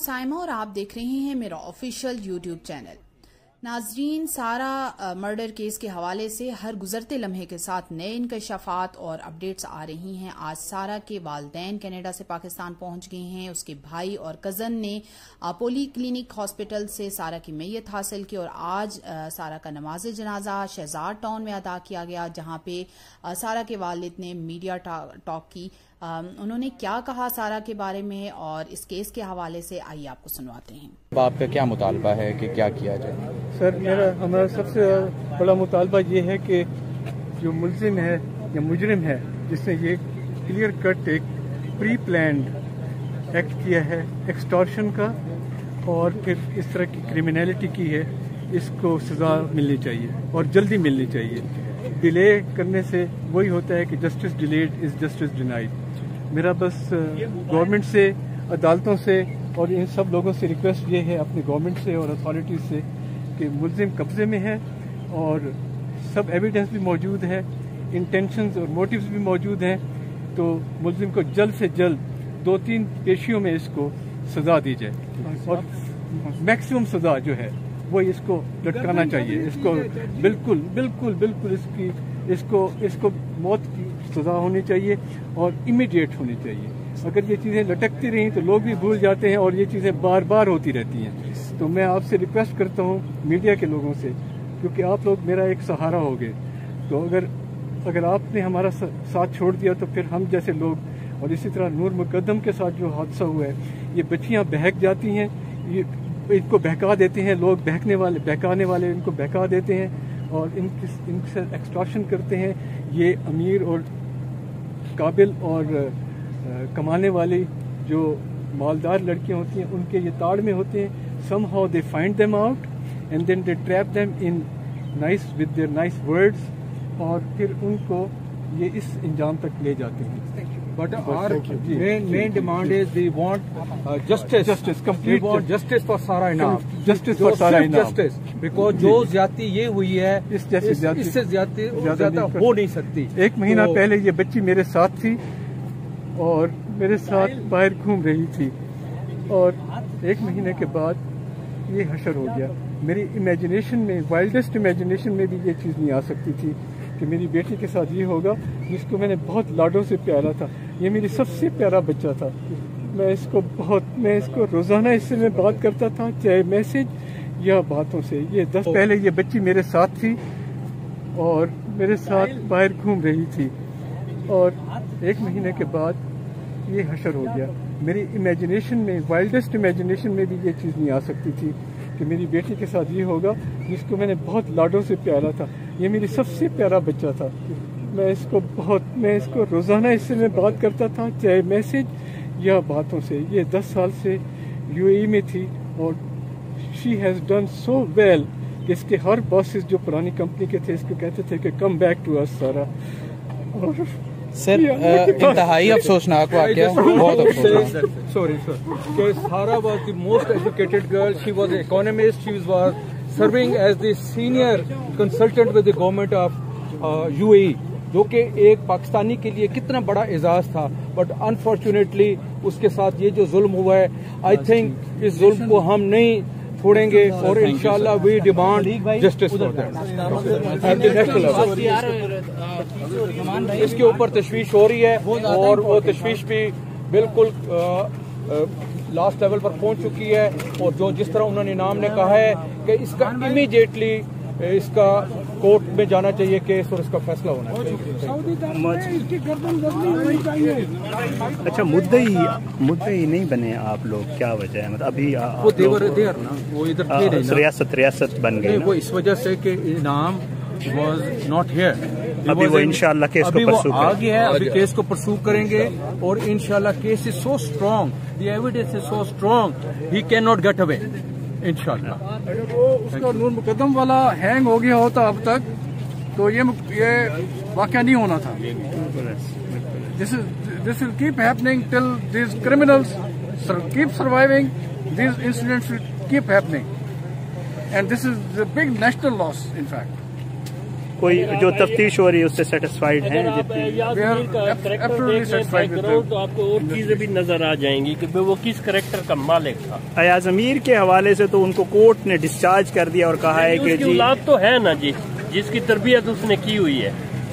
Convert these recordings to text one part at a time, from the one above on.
साइमा और आप देख रहे हैं मेरा ऑफिशियल यूट्यूब चैनल। नाजरीन, सारा मर्डर केस के हवाले से हर गुजरते लम्हे के साथ नए इंकशाफात और अपडेट्स आ रही हैं। आज सारा के वालदैन कनाडा से पाकिस्तान पहुंच गए हैं। उसके भाई और कज़न ने पोली क्लिनिक हॉस्पिटल से सारा की मैयत हासिल की और आज सारा का नमाज जनाजा शहजाद टाउन में अदा किया गया, जहां पे सारा के वालिद ने मीडिया टॉक की। उन्होंने क्या कहा सारा के बारे में और इस केस के हवाले से आइए आपको सुनवाते हैं। आपका क्या मुतालबा है कि क्या किया जाए? सर, हमारा सबसे बड़ा मुतालबा ये है कि जो मुल्जिम है या मुजरिम है जिसने ये क्लियर कट एक प्री प्लान्ड एक्ट किया है एक्सटॉर्शन का और फिर इस तरह की क्रिमिनलिटी की है, इसको सज़ा मिलनी चाहिए और जल्दी मिलनी चाहिए। डिले करने से वही होता है कि justice delayed is justice denied. मेरा बस गवर्नमेंट से, अदालतों से और इन सब लोगों से रिक्वेस्ट ये है, अपने गवर्नमेंट से और अथॉरिटीज़ से, कि मुल्जिम कब्जे में है और सब एविडेंस भी मौजूद है, इंटेंशंस और मोटिव्स भी मौजूद हैं, तो मुल्जिम को जल्द से जल्द 2-3 पेशियों में इसको सज़ा दी जाए और मैक्सिमम सज़ा जो है वो इसको लटकाना चाहिए। इसको बिल्कुल बिल्कुल बिल्कुल इसको मौत की सज़ा होनी चाहिए और इमीडिएट होनी चाहिए। अगर ये चीज़ें लटकती रहीं तो लोग भी भूल जाते हैं और ये चीज़ें बार बार होती रहती हैं। तो मैं आपसे रिक्वेस्ट करता हूँ मीडिया के लोगों से, क्योंकि आप लोग मेरा एक सहारा हो गए, तो अगर आपने हमारा साथ छोड़ दिया तो फिर हम जैसे लोग, और इसी तरह नूर मुकद्दम के साथ जो हादसा हुआ है, ये बच्चियाँ बहक जाती हैं, ये इनको बहका देते हैं लोग, बहकाने वाले इनको बहका देते हैं और इनसे एक्सटॉर्शन करते हैं। ये अमीर और काबिल और कमाने वाली जो मालदार लड़कियां होती हैं, उनके ये ताड़ में होते हैं। somehow they find them out and then they trap them in with their nice words और फिर उनको ये इस इंजाम तक ले जाते हैं। But our main demand is we want justice. Complete. We want justice for Sara Inam. Justice for Sara Inam. Justice. Because जो ज्यादती ये हुई है, इससे ज्यादा हो नहीं सकती। 1 महीना पहले ये बच्ची मेरे साथ थी और मेरे साथ बाहर घूम रही थी और 1 महीने के बाद ये हशर हो गया। मेरी इमेजिनेशन में, वाइल्डेस्ट इमेजिनेशन में भी ये चीज़ नहीं आ सकती थी कि मेरी बेटी के साथ ये होगा, जिसको मैंने बहुत लाडों से प्यारा था। ये मेरी सबसे प्यारा बच्चा था। मैं इसको रोज़ाना इससे मैं बात करता था, चाहे मैसेज या बातों से। ये 10 पहले ये बच्ची मेरे साथ थी और मेरे साथ बाहर घूम रही थी और 1 महीने के बाद ये हशर हो गया। मेरी इमेजिनेशन में, वाइल्डेस्ट इमेजिनेशन में भी ये चीज़ नहीं आ सकती थी कि मेरी बेटी के साथ ये होगा, जिसको मैंने बहुत लाडों से प्यारा था। ये मेरी सबसे प्यारा बच्चा था। मैं इसको रोज़ाना इससे मैं बात करता था, चाहे मैसेज या बातों से। ये 10 साल से यूएई में थी और she has done so well कि इसके हर बॉसेस जो पुरानी कंपनी के थे इसको कहते थे कि कम बैक टू अस सारा। सर, इंतहाई अफसोसनाक वाक़या, बहुत अफसोसनाक। Sorry sir, because Sara was the most educated girl. She was an economist. She was serving as the senior consultant with the government of UAE, जो कि एक पाकिस्तानी के लिए कितना बड़ा एजाज था। बट अनफॉर्चुनेटली उसके साथ ये जो जुल्म हुआ है, आई थिंक इस जुल्म को हम नहीं छोड़ेंगे और इंशाल्लाह we demand justice for that at the national level. इसके ऊपर तशवीश हो रही है और वो तशवीश भी बिल्कुल लास्ट लेवल पर पहुंच चुकी है और जो जिस तरह उन्होंने इनाम ने कहा है कि इसका इमीडिएटली इसका कोर्ट में जाना चाहिए केस और इसका फैसला होना चाहिए। अच्छा, मुद्दई नहीं बने आप लोग, क्या वजह है? मतलब अभी वो देवर ना, वो इधर रियासत बन गई। वो इस वजह से कि इनाम was not here. अभी वो इंशाल्लाह केस को परसू आ गया है, अभी केस को परसू करेंगे और इंशाल्लाह case is so strong, the evidence is so strong, he can not get away इंशाल्लाह। उसका नूर मुकद्दम वाला हैंग हो गया होता अब तक तो ये वाकया नहीं होना था। This will keep happening till these criminals keep surviving. These incidents will keep happening, and this is a big national loss, in fact. کوئی جو تفتیش ہو رہی ہے اس سے سیٹسفائیڈ ہیں؟ تو آپ کو اور چیزیں بھی نظر آ جائیں گی کہ وہ کس کریکٹر کا مالک تھا. ایاز امیر کے حوالے سے تو ان کو کورٹ نے ڈسچارج کر دیا اور کہا ہے کہ جی اولاد تو ہے نا جی، جس کی تربیت اس نے کی ہوئی ہے.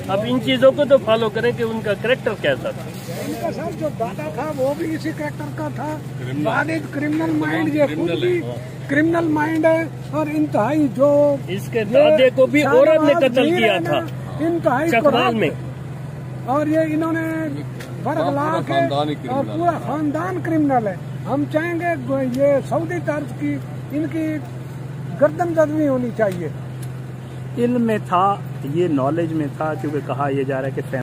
اب ان چیزوں کو تو فالو کریں کہ ان کا کریکٹر کیسا تھا. ان کا سر جو دادا تھا وہ بھی اسی کریکٹر کا تھا. والد کرمنل مائنڈ، یہ خود بھی کرمنل مائنڈ ہے، اور انتہائی جو اس کے دادے کو بھی عورت نے قتل کیا تھا انتہائی چکوال میں، اور یہ انہوں نے برگلا کے اور پورا خاندان کرمنل ہے. ہم چاہیں گے یہ سعودی طرز کی ان کی گردن زدمی ہونی چاہیے. علم میں تھا، یہ نالج میں تھا، کیونکہ کہا یہ جا رہا ہے کہ